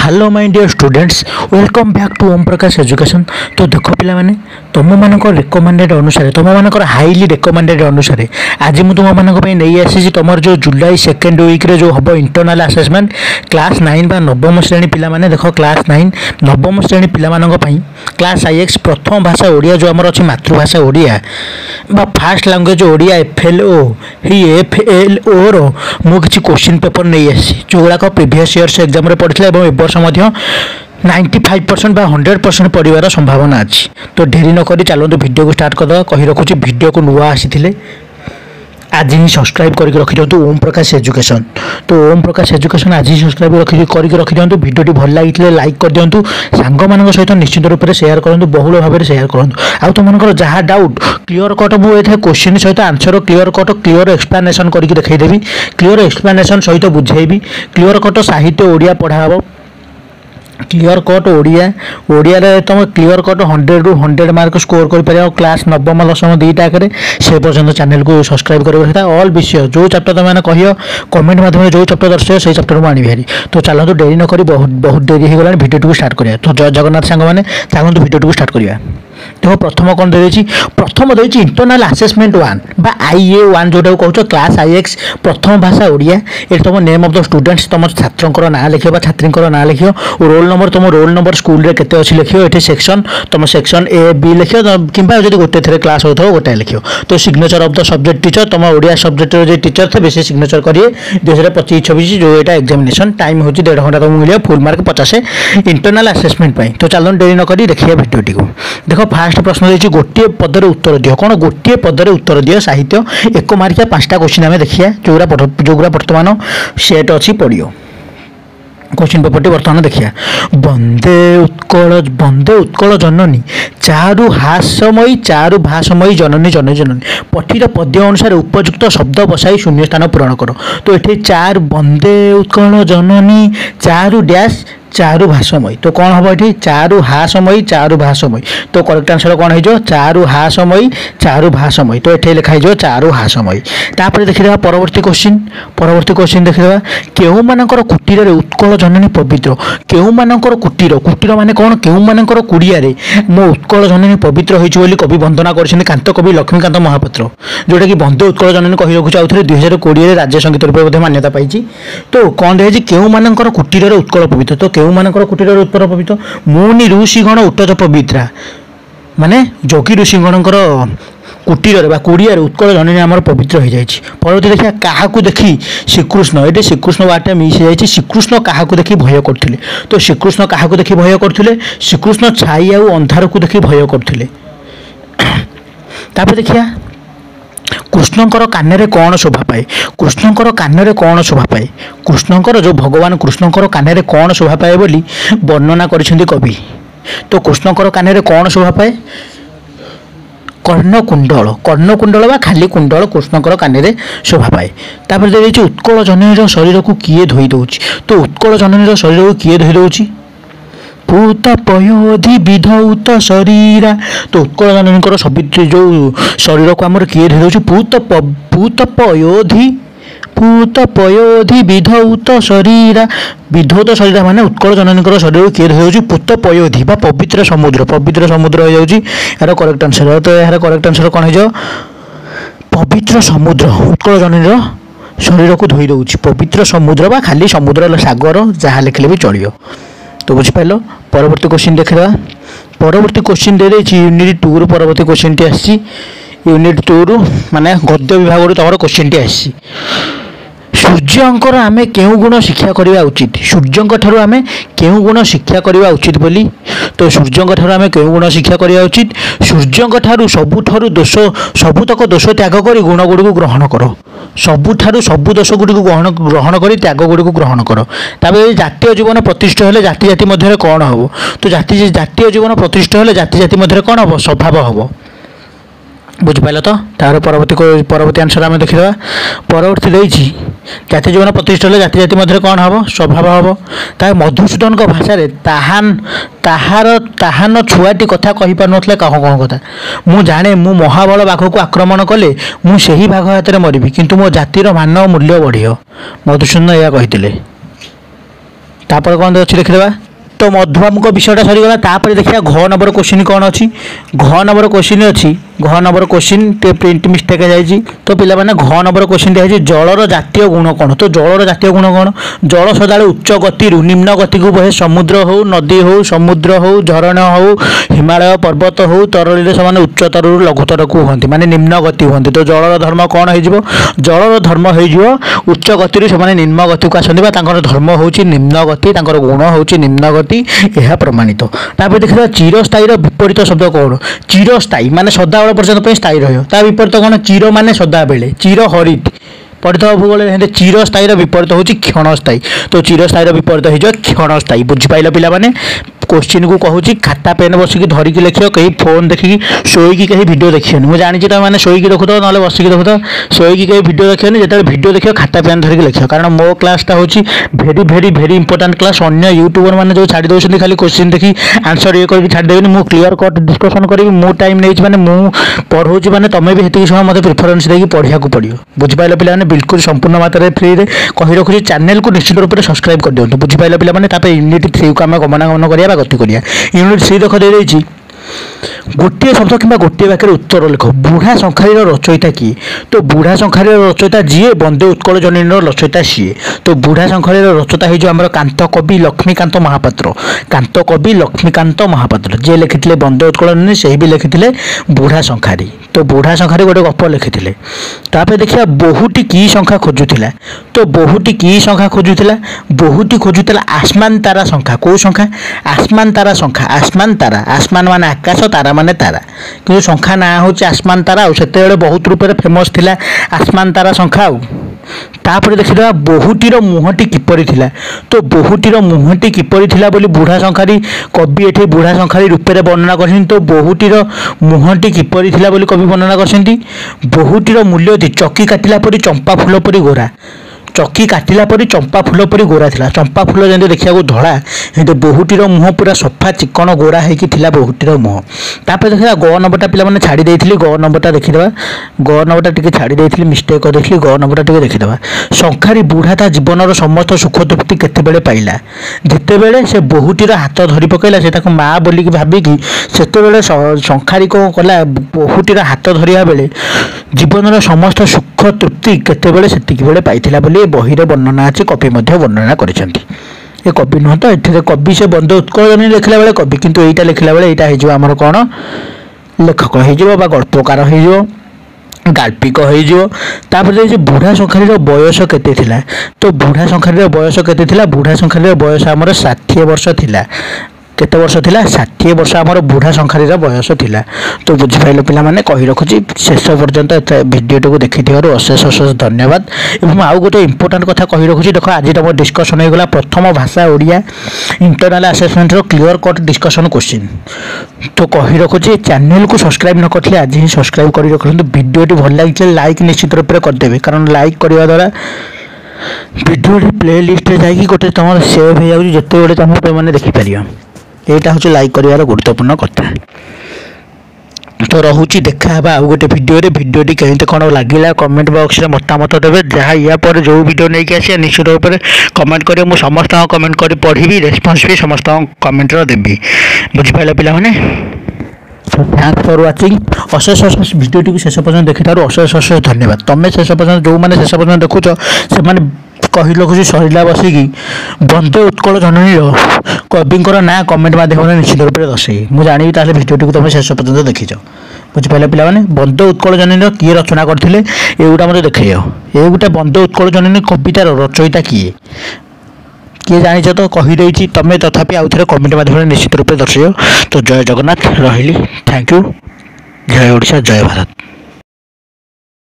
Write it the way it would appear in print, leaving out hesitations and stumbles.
Hello my dear students welcome back to Om Prakash education. तो देख पिला माने तुम मानक रिकमेंडेड अनुसार तुम मानक हाईली रिकमेंडेड अनुसार आज मुझे तुम मानक नहीं आसी तुम जो जुलाई सेकेंड वीक रे जो हम इंटरनाल असेसमेंट क्लास 9 बा नवम श्रेणी पिला माने देख क्लास 9 नवम श्रेणी पिला मानक पई क्लास आईएक्स प्रथम भाषा ओडिया जो आमर अच्छी मातृभाषा ओडिया बा फास्ट लैंग्वेज ओडिया एफएलओ ही एफएलओ रो मु किछि क्वेश्चन पेपर नहीं आसी जो गुड़ाक प्रीवियस इयर्स एग्जाम रे पढ़िथिला एवं ए वर्ष मध्य 95% बा 100% पढ़िबार संभावना अच्छी। तो ढेरी नक चलते वीडियो को स्टार्ट करदे कही रखुची वीडियो को नुआ आसी आज ही सब्सक्राइब करके रखी दिंतु ओम प्रकाश एजुकेशन। तो ओम प्रकाश एजुकेशन आज ही सब्सक्राइब करके रखी दिंतु वीडियोटी भल लगी लाइक कर दिंतु सांग मान सहित निश्चित रूप से शेयर करूँ बहुल भाव में शेयर करूँ आ तुम जहाँ डाउट क्लियर कट मुझे क्वेश्चन सहित answer clear cut clear explanation करके देखदेवी क्लियर एक्सप्लेनेशन सहित बुझेबी क्लियर कट साहित्य ओडिया पढ़ा हम क्लियर कट ओडिया ओडिया रे तुम क्लियर कट 100 रु 100 मार्क स्कोर कर पारे क्लास नवम दशम दुईटा से पर्यटन चैनल को सब्सक्राइब कर ऑल विषय जो चैप्टर तुम कह कमेंट माध्यम जो चैप्टर दर्शाए से चैप्टर को आनी भारी। तो चलते डेरी नक बहुत डेरी हो गला भिडियो को स्टार्ट करिया। तो जय जगन्नाथ सांग मैंने चलते भिडियो को स्टार्ट करिया। देखो प्रथम कौन देछि प्रथम देछि इंटरनल असेसमेंट 1 बा IA1 जोटा कहउछ क्लास आईएक्स प्रथम भाषा ओडिया ए तुम नेम ऑफ द स्टूडेंट्स तुम छात्रंकर नाम लिखियो बा छात्रींकर नाम लिखियो रोल नंबर तुम रोल नंबर स्कूल रे केते अछि लिखियो एठी सेक्शन तुम सेक्शन ए बी लिखियो किंबा जदि गोटे थरे क्लास होथो गोटे लिखियो। तो signature of the subject teacher तुम ओडिया सब्जेक्ट रे जे टीचर थे बेसी सिग्नेचर करिए 2025-26 जो एटा एग्जामिनेशन टाइम होछि 1.5 घंटा तुमको मिलियो फुल मार्क 50 इंटरनल असेसमेंट पई। तो चलो डेरी न करी देखिए वीडियोटी को। देखो फास्ट प्रश्न देछि गोटे पदरे उत्तर दियो कौन गोटे पदरे उत्तर दियो साहित्य एक मार्किया 5टा क्वेश्चन आमे देखिया जोगुरा वर्तमान सेट अछि पढ़ियो क्वेश्चन पेपर बर्तमान देखिया। बंदे उत्कल जननी चारु हासमयी चारु भाषमयी जननी जननी जननी पठित पद्य अनुसार उपयुक्त शब्द बसाई शून्य स्थान पूरण कर। तो ये चार बंदे उत्कल जननी चारु डैश चारु भाषमयी तो कौन हम ये चारु हासमयी चारु भाषमयी। तो करेक्ट आंसर कौन हो चारु हासमयी चारु भाषमयी। तो ये लिखाई चारु हासमयी। तापर देखिए परवर्ती क्वेश्चन देखिए केउ मानकर कुटीर उत्कल जननी पवित्र केउ मानकर कुटीर कुटीर माने कौन केउ मानकर कुड़िया रे मो उत्कल जननी पवित्र होइछि बोली कवि वंदना करछिन कांत कवि लक्ष्मीकांत महापात्र जोटा कि बंदे उत्कल जननी कहि रखुछ आउथरे 2020 रे राज्य संगीत रूप में मान्यता पाइछि। तो कौन रहे केउ मानकर कुटीर उत्कल पवित्र तो केउ मानकर कुटीर उत्कल पवित्र मुनि ऋषिगण उट्टज पवित्रा माने जोगी ऋषिगणकर कुटीर बा कुड़िया उत्कल जननी आमर पवित्र हो जाए। परवर्ती देखिए क्या देखी श्रीकृष्ण ये श्रीकृष्ण वार्ता मिस हो जाए श्रीकृष्ण क्या देखी भय करते। तो श्रीकृष्ण क्या देखी भय करते श्रीकृष्ण छाई आउ अंधार को देखी भय करते। तापर देखिया कृष्णकर कान कौन शोभा पाए कृष्णकर कान कौन शोभा पाए कृष्णकर जो भगवान कृष्णकर कान कौन शोभा पाए बोली वर्णना करिसेंती कवि। तो कृष्णकर कान कौन शोभा पाए कर्णकुंडल बा खाली कुंडल कृष्णकर कान शोभा पाए। तापर देखिए उत्कल जननी शरीर को किए धोई दौची। तो उत्कल जननी शरीर को किए धोई दौची पूत पयोधि विधौत शरीरा। तो उत्कल जननी सवित्री जो शरीर को आमर किए धोई दौची पूत पयोधि विधौत शरीरा विधौत शरीर माने उत्कल जननी शरीर को किए धोई पूत पयोधि बा पवित्र समुद्र हो जाउची यार करेक्ट आंसर। तो यार करेक्ट आंसर कौन हो पवित्र समुद्र उत्कल जननी शरीर को धोई दौची पवित्र समुद्र बा खाली समुद्र सागर जहाँ लिखले भी चलियो। तो बुझिपाल परवर्ती क्वेश्चन देखा परवर्ती क्वेश्चन दे यूनिट 2 परवर्ती क्वेश्चन टी आसी यूनिट 2 माने गद्य विभाग तुम क्वेश्चन टी आसी सूर्यंकर आमे केउ गुण शिक्षा करवा उचित सूर्यंक ठारू आमे केउ गुण शिक्षा करवा उचित बोली। तो सूर्यंक ठारू आमे केउ गुण शिक्षा करवा उचित सूर्यंक ठारू सबुठारू दोष सबुतक दोष त्याग करी गुण गुड़ी को ग्रहण कर सबुठारू सबु दोष गुड़ी को ग्रहण करी त्याग गुड़ी को ग्रहण कर। तापर जातीय जीवन प्रतिष्ठा हेले जाति जाति मध्य कौन हम तो जातीय जीवन प्रतिष्ठा हेले जाति जाति मध्य कौन हम स्वभाव हम बुझिपाल। तो तार परवर्ती आंसर आम देखा परवर्ती देछि जाति जीवन प्रतिष्ठा हेले जाति जाति मध्य कौन हम स्वभाव हम। तार मधुसूदन भाषा ताहान छुआटी कथा कहि पार नथले कह कौन कथा मु जाने मु महाबल बाघ को आक्रमण कले मु सेही बाघ हाथ में मरबी किंतु मो जातिर मान मूल्य बढ़ियो मधुसूदन या कहिथिले। तापर कौन अच्छी देखिदेवा तो मधुबाबू विषयटा सरीगला तापर देखिए घ नंबर क्वेश्चन कौन अच्छी घ नंबर क्वेश्चन अच्छी घ नंबर क्वेश्चन प्रिंट मिस्टेक है तो पिला माने घ नंबर क्वेश्चन दिखाई जलर जातीय गुण कौन तो जलर जातीय गुण कौन जल सदाले उच्च गति निम्न गति को बहे समुद्र हो नदी हो समुद्र हो झरणा हो हिमालय पर्वत हो तरली से उच्चतर लघुतर को हमें माने निम्न गति हमें तो जलर धर्म कौन हो जलर धर्म हो उच्च गति से निम्न गति को आसती धर्म हूँ निम्न गति गुण हूँ निम्न गति यह प्रमाणित तापर देखिए चिरस्थायी विपरीत शब्द कौन चिरस्थायी माने सदाबेल पर्यंत स्थायी रहा विपरीत कौन चिर माने सदा बेले चिर हरित पढ़िथ भूगोल चिरस्थायी विपरीत हूँ क्षणस्थायी तो चिरस्थायी विपरीत हो क्षणस्थायी बुझिपाल पे क्वेश्चन को कहूँ खाता पेन बसिक धरिकी लिख कहीं फोन देखिकी शोईकी कहीं वीडियो देखिए मुझे जानी तुम शोईकी देखुद ना बसिक देखुद शोईकी कहीं वीडियो देखिए जो वीडियो देख खाता पेन धरिकी लिख कारण मो क्लासटा हूँ भेरी भेरी भेरी इंपोर्टाट क्लास अन्य यूट्यूबर मैंने जो छाड़ी दौरान खाली क्वेश्चन देखी आंसर ये करके छाड़देवी मुझे क्लीयर कट डिस्कसन करी मु टाइम नहीं मैंने पढ़ाऊँ मैंने तुम भी हेतु समय मतलब प्रिफरेन्स देकी पढ़ा पड़ो बुझिपाल पे बिल्कुल संपूर्ण मात्रा फ्री रे कही रखुच्छी चैनल को निश्चित रूप से सब्सक्राइब कर दिखाँ बुझिपाल पे यूनिट 3 को आम गमनागमन करा गति करिया यूनिट 3 देख दे गोटे शब्द कि गोटे वाक्य उत्तर लिख बुढ़ा शंखारी रचयिता किए तो बुढ़ा शंखारी रचयिता जीए बंदे उत्कल जननी रचयिता सीए तो बुढ़ा शंखारी रचयिता हो आम कांत कवि लक्ष्मीकांत महापात्र कांत कवि लक्ष्मीकांत महापात्र जे लिखिले बंदे उत्कल जननी से भी लिखिले बुढ़ा शंखारी तो बुढ़ा शंखारी गोटे गप लिखिले तापर देखिए बहुटी की संख्या खोजुला तो बहुटी की संख्या खोजुला बहुटी खोजुला आसमान तारा संख्या कौ संख्या आसमान तारा संख्या आसमान मान आकाश तारा माने तारा कि संख्या ना हूँ आसमान तारा से बहुत रूप से फेमस थिला आसमान तारा संख्या तापर देखिए बहुटीर मुहटी किपरि थिला तो बहुटीर मुहटी किपरि थिला बोली बुढ़ा शंखारी कवि एठी बुढ़ा शंखारी रूप में वर्णना कर तो बहुटीर मुहटी किपरि थिला बोली कवि वर्णना कर बहुटीर मूल्य चकी काटिला परी चंपा फूल परी गोरा चकी काटिला परी चंपा फूल परी गोरा थिला चंपा फूल जमी देखा धड़ा ये बहुटीर मुह पूरा सफा चिकन गोरा होगी बहुटीर मुह तापर देखा ग नंबरटा पे छाड़ी देती ग नंबरटा देखीदे ग नंबरटा टी छाड़ी देती मिस्टेक कर देखी ग नंबरटा टी देखीदे शंखारी बुढ़ा ता जीवन समस्त सुख तृप्ति केतेबेले पाइला जितेबेले से बहुटीर हाथ धरी पकईला से माँ बोलिकी भाविकी सेतेबेले शंखारी कौन कला बहुटीर हाथ धरिया बेले जीवन समस्त सुख तृप्ति केतेबेले सेतिकी बेले पाइथिला बोली बही वर्णना अच्छी कवि वर्णना करिसेंती ये कवि नुह तो ये कवि से बंदे उत्कल जननी लिखला बेले कवि किंतु एटा लिखला बेले एटा हो आमर कौन लेखक हो गल्पकार हो गाल्पिक हो बुढ़ा शंखारी बयस केते थिला तो बुढ़ा शंखारी बयस केते थिला बुढ़ा शंखारी बयस आमर 60 वर्ष थिला केते वर्ष थिला 60 वर्ष आमर बुढ़ा शंखारी बयस थिला तो बुझिपाइल पिला माने कहि रखुची शेष पर्यंत भिडियो को देखि अशेष अशेष धन्यवाद एवं आउ गोटे इंपोर्टाट कथा कहि रखुची देखो आज तुम डिस्कसन हो गला प्रथम भाषा ओडिया इंटरनल असेसमेंट रो क्लियर कट डिस्कसन क्वेश्चन तो कहि रखुची चैनल को सब्सक्राइब न करथिले आज ही सब्सक्राइब करि रखନ୍ତୁ भिडियोटी भल लागिले लाइक निश्चित रूप से करदेबे कारण लाइक करबा द्वारा भिडियो प्ले लिस्ट रे जाई गोटे तुम सेव हो जाउची जते गोटे तुम पे माने देखि परियो यहाँ हूँ लाइक कर गुरुत्वपूर्ण कथा तो रोचे देखा आउ गोटे भिडियोटी केमती कौन लगे कमेंट बॉक्स में मतामत देवे जहाँ या पर जो वीडियो नहीं कि आसिया निश्चित रूप से कमेंट करें मुझे समस्त कमेंट कर पढ़ी रेस्पॉन्स भी समस्त कमेंट देवी बुझिपाल पे थैंक्स फॉर वाचिंग अशेष अशेष भिडियोटी को शेष पर्यटन देखि अशेष अशेष धन्यवाद तुम्हें शेष पर्यटन जो मैंने शेष पर्यटन देखुच से कही रखुच्छी सरला बसिकी बंदे उत्कल जननी कविंर ना कमेंट मध्यम निश्चित रूप से दर्शाई मुझे जानी ताले भिडियोटी को तुम शेष पर्यटन देखीच बुझिपारे पे बंदे उत्कल जननी किए रचना करते एगुटा मत देख ये गोटे बंदे उत्कल जननी कवितार रचयिता किए किए जानिच तो कहीदे तुम्हें तथापि आउ थे कमेंट मध्यम निश्चित रूप से दर्शाइव तो जय जगन्नाथ रही थैंक यू जय ओडिशा जय भारत।